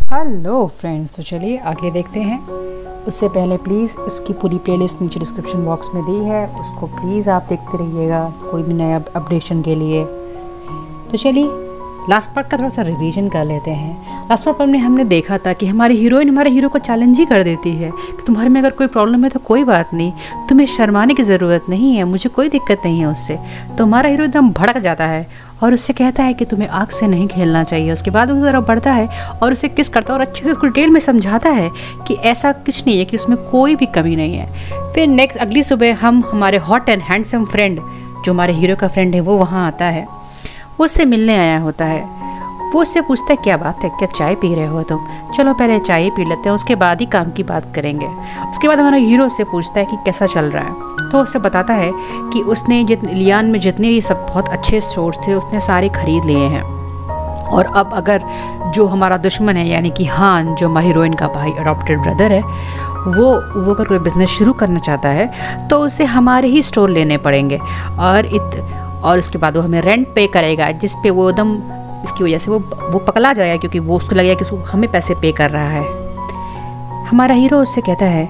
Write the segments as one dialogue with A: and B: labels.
A: Hello friends, तो चलिए आगे देखते हैं। उससे पहले प्लीज़ इसकी पूरी प्लेलिस्ट नीचे डिस्क्रिप्शन बॉक्स में दी है, उसको प्लीज़ आप देखते रहिएगा कोई भी नया अपडेशन के लिए। तो चलिए लास्ट पार्ट का थोड़ा सा रिवीजन कर लेते हैं। लास्ट पार्ट में हमने देखा था कि हमारी हीरोइन हमारे हीरो को चैलेंज ही कर देती है कि तुम्हारे में अगर कोई प्रॉब्लम है तो कोई बात नहीं, तुम्हें शर्माने की ज़रूरत नहीं है, मुझे कोई दिक्कत नहीं है उससे। तो हमारा हीरो एकदम भड़क जाता है और उससे कहता है कि तुम्हें आग से नहीं खेलना चाहिए। उसके बाद वो ज़रा बढ़ता है और उसे किस करता है और अच्छे से उसको डिटेल में समझाता है कि ऐसा कुछ नहीं है, कि उसमें कोई भी कमी नहीं है। फिर नेक्स्ट अगली सुबह हम हमारे हॉट एंड हैंडसम फ्रेंड, जो हमारे हीरो का फ्रेंड है, वो वहाँ आता है, वो उससे मिलने आया होता है। वो उससे पूछता है क्या बात है, क्या चाय पी रहे हो तुम? चलो पहले चाय पी लेते हैं, उसके बाद ही काम की बात करेंगे। उसके बाद हमारा हीरो उससे पूछता है कि कैसा चल रहा है। तो उससे बताता है कि उसने लियान में जितने भी सब बहुत अच्छे स्टोर्स थे उसने सारे खरीद लिए हैं, और अब अगर जो हमारा दुश्मन है यानी कि हान, जो हमारी हीरोइन का भाई अडॉप्टेड ब्रदर है, वो अगर कोई बिज़नेस शुरू करना चाहता है तो उसे हमारे ही स्टोर लेने पड़ेंगे, और उसके बाद वो हमें रेंट पे करेगा, जिस पे वो एकदम इसकी वजह से वो पकड़ा जाएगा, क्योंकि वो उसको लगेगा कि उसको हमें पैसे पे कर रहा है। हमारा हीरो उससे कहता है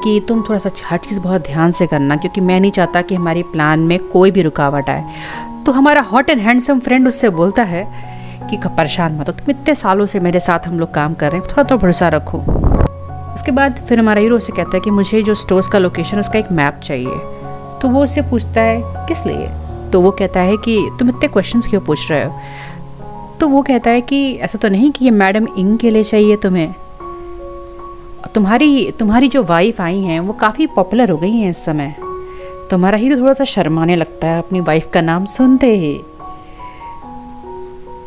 A: कि तुम थोड़ा सा हर चीज़ बहुत ध्यान से करना, क्योंकि मैं नहीं चाहता कि हमारी प्लान में कोई भी रुकावट आए। तो हमारा हॉट एंड हैंडसम फ्रेंड उससे बोलता है कि परेशान मत हो, तुम इतने सालों से मेरे साथ हम लोग काम कर रहे हैं, थोड़ा तो भरोसा रखो। उसके बाद फिर हमारा हीरो उससे कहता है कि मुझे जो स्टोर्स का लोकेशन उसका एक मैप चाहिए। तो वो उससे पूछता है किस लिए? तो वो कहता है कि तुम इतने क्वेश्चंस क्यों पूछ रहे हो? तो वो कहता है कि ऐसा तो नहीं कि ये मैडम इंग के लिए चाहिए तुम्हें, तुम्हारी जो वाइफ आई हैं वो काफ़ी पॉपुलर हो गई हैं इस समय। तो हमारा हीरो थोड़ा सा शर्माने लगता है अपनी वाइफ का नाम सुनते ही,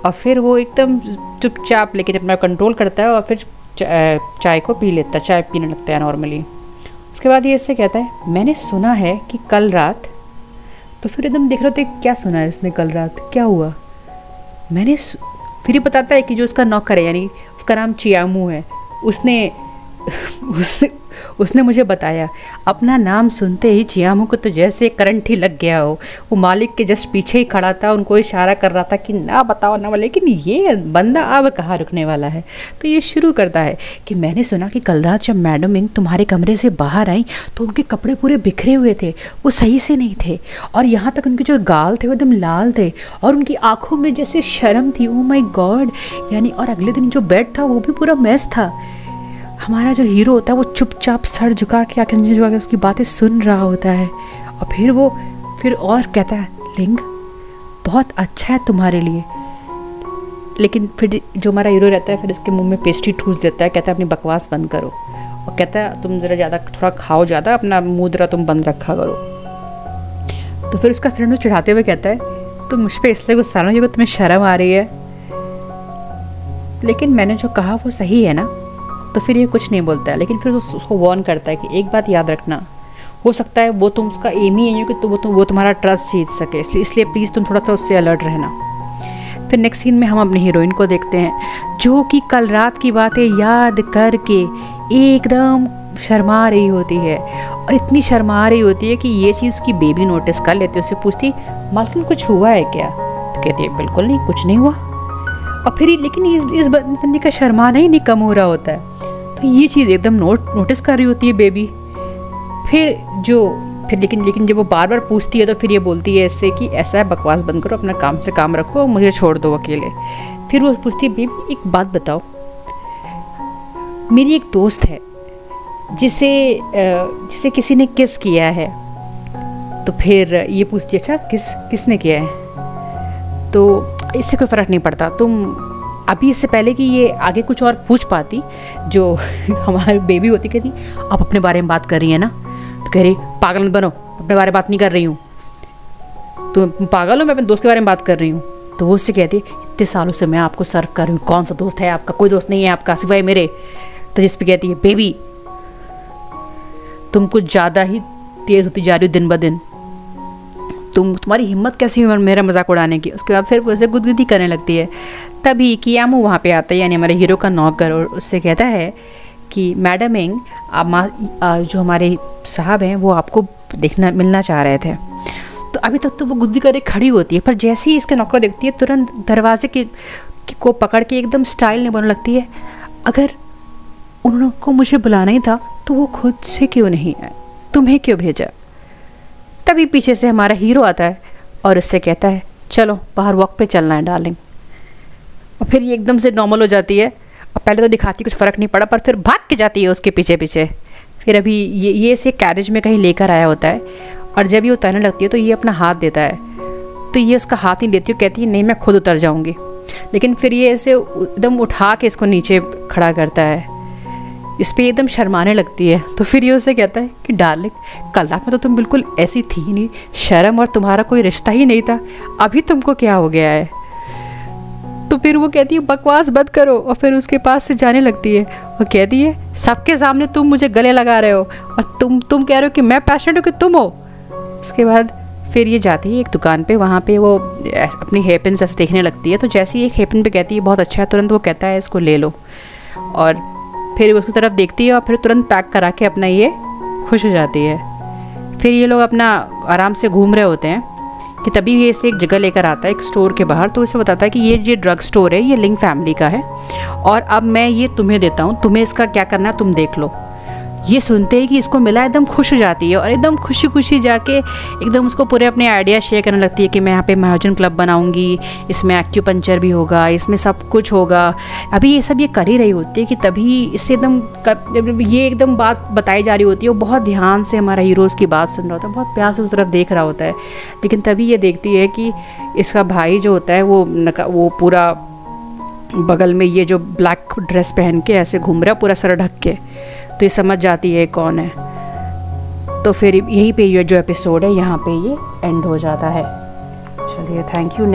A: और फिर वो एकदम चुपचाप लेकिन अपना कंट्रोल करता है और फिर चाय को पी लेता है, चाय पीने लगता है नॉर्मली। उसके बाद ये इससे कहता है मैंने सुना है कि कल रात। तो फिर एकदम देख रहे होते क्या सुना है इसने, कल रात क्या हुआ? फिर ही बताता है कि जो उसका नौकर है, यानी उसका नाम चियामू है, उसने मुझे बताया। अपना नाम सुनते ही चियामू को तो जैसे करंट ही लग गया हो। वो मालिक के जस्ट पीछे ही खड़ा था, उनको इशारा कर रहा था कि ना बताओ ना, लेकिन ये बंदा अब कहाँ रुकने वाला है। तो ये शुरू करता है कि मैंने सुना कि कल रात जब मैडम इंग तुम्हारे कमरे से बाहर आई तो उनके कपड़े पूरे बिखरे हुए थे, वो सही से नहीं थे, और यहाँ तक उनके जो गाल थे वो एकदम लाल थे, और उनकी आंखों में जैसे शर्म थी। Oh my God! यानी और अगले दिन जो बेड था वो भी पूरा मैस था। हमारा जो हीरो होता है वो चुपचाप सर झुका के आंखें झुका के उसकी बातें सुन रहा होता है, और फिर और कहता है लिंग बहुत अच्छा है तुम्हारे लिए। लेकिन फिर जो हमारा हीरो रहता है फिर इसके मुंह में पेस्ट्री ठूस देता है, कहता है अपनी बकवास बंद करो, और कहता है तुम ज़रा ज़्यादा थोड़ा खाओ ज़्यादा, अपना मुँह ज़रा तुम बंद रखा करो। तो फिर उसका फ्रेंड उसे चिढ़ाते हुए कहता है तुम मुझ पर इसलिए गुस्सा हो तुम्हें शर्म आ रही है, लेकिन मैंने जो कहा वो सही है ना। तो फिर ये कुछ नहीं बोलता है, लेकिन फिर उसको वार्न करता है कि एक बात याद रखना, हो सकता है वो तुम उसका एम ही है कि वो तुम्हारा ट्रस्ट जीत सके, इसलिए प्लीज़ तुम थोड़ा सा उससे अलर्ट रहना। फिर नेक्स्ट सीन में हम अपनी हीरोइन को देखते हैं, जो कि कल रात की बातें याद करके एकदम शर्मा रही होती है, और इतनी शर्मा रही होती है कि ये चीज़ उसकी बेबी नोटिस कर लेती है। उससे पूछती मालकिन कुछ हुआ है क्या? तो कहती है बिल्कुल नहीं, कुछ नहीं हुआ। और फिर लेकिन इस बंदी का शर्माना ही नहीं कम हो रहा होता है, तो ये चीज़ एकदम नोटिस कर रही होती है बेबी। फिर लेकिन जब वो बार बार पूछती है तो फिर ये बोलती है इससे कि ऐसा है बकवास बंद करो, अपना काम से काम रखो, मुझे छोड़ दो अकेले। फिर वो पूछती है बेबी एक बात बताओ, मेरी एक दोस्त है जिसे किसी ने किस किया है। तो फिर ये पूछती है अच्छा किसने किया है? तो इससे कोई फ़र्क नहीं पड़ता, तुम अभी इससे पहले कि ये आगे कुछ और पूछ पाती, जो हमारी बेबी होती कहती आप अपने बारे में बात कर रही है ना? तो कह रही पागल मत बनो, अपने बारे में बात नहीं कर रही हूँ, तुम पागल हो, मैं अपने दोस्त के बारे में बात कर रही हूँ। तो वो उससे कहती इतने सालों से मैं आपको सर्व कर रही हूँ, कौन सा दोस्त है आपका? कोई दोस्त नहीं है आपका सिवाय मेरे। तो जिस पे कहती है बेबी तुम कुछ ज़्यादा ही तेज़ होती जा रही हो दिन ब दिन, तुम्हारी हिम्मत कैसी हुई मेरा मजाक उड़ाने की? उसके बाद फिर वो उसे गुदगुदी करने लगती है। तभी कियामू वहाँ पे आता है, यानी हमारे हीरो का नौकर, और उससे कहता है कि मैडम इंग जो हमारे साहब हैं वो आपको मिलना चाह रहे थे। तो अभी तक तो वो गुदगुदी करके खड़ी होती है, पर जैसे ही इसके नौकर देखती है तुरंत दरवाजे को पकड़ के एकदम स्टाइल में बोलने लगती है अगर उनको मुझे बुलाना ही था तो वो खुद से क्यों नहीं आए, तुम्हें क्यों भेजा। तभी पीछे से हमारा हीरो आता है और उससे कहता है चलो बाहर वॉक पे चलना है डार्लिंग। और फिर ये एकदम से नॉर्मल हो जाती है और पहले तो दिखाती कुछ फ़र्क नहीं पड़ा, पर फिर भाग के जाती है उसके पीछे पीछे। फिर अभी ये इसे कैरेज में कहीं लेकर आया होता है और जब ये उतरने लगती है तो ये अपना हाथ देता है, तो ये उसका हाथ नहीं लेती, कहती है नहीं मैं खुद उतर जाऊँगी। लेकिन फिर ये ऐसे एकदम उठा के इसको नीचे खड़ा करता है, इस पर एकदम शर्माने लगती है। तो फिर ये उसे कहता है कि डार्लिंग कल रात में तो तुम बिल्कुल ऐसी थी ही नहीं, शर्म और तुम्हारा कोई रिश्ता ही नहीं था, अभी तुमको क्या हो गया है। तो फिर वो कहती है बकवास बंद करो और फिर उसके पास से जाने लगती है और कहती है सबके सामने तुम मुझे गले लगा रहे हो और तुम कह रहे हो कि मैं पैशनेट हूँ कि तुम हो। उसके बाद फिर ये जाती है एक दुकान पे, वहाँ पे वो अपनी हेयर पिन ऐसे देखने लगती है। तो जैसे ही एक हेयर पिन पे कहती है बहुत अच्छा है, तुरंत वो कहता है इसको ले लो और फिर उसकी तरफ देखती है और फिर तुरंत पैक करा के अपना ये खुश हो जाती है। फिर ये लोग अपना आराम से घूम रहे होते हैं कि तभी ये इसे एक जगह लेकर आता है एक स्टोर के बाहर। तो इसे बताता है कि ये ड्रग स्टोर है, ये लिंग फैमिली का है और अब मैं ये तुम्हें देता हूँ, तुम्हें इसका क्या करना है तुम देख लो। ये सुनते ही कि इसको मिला एकदम खुश हो जाती है और एकदम खुशी खुशी जाके एकदम उसको पूरे अपने आइडिया शेयर करने लगती है कि मैं यहाँ पे महाजन क्लब बनाऊंगी, इसमें एक्यूपंक्चर भी होगा, इसमें सब कुछ होगा। अभी ये सब ये कर ही रही होती है कि तभी इससे एकदम ये एकदम बात बताई जा रही होती है। वो बहुत ध्यान से हमारा हीरो उसकी बात सुन रहा होता है, बहुत प्यार से उस तरफ देख रहा होता है। लेकिन तभी ये देखती है कि इसका भाई जो होता है वो पूरा बगल में ये जो ब्लैक ड्रेस पहन के ऐसे घूम रहा है पूरा सर ढक के। तो ये समझ जाती है कौन है। तो फिर यहीं पे ये जो एपिसोड है यहाँ पे ये एंड हो जाता है। चलिए थैंक यू।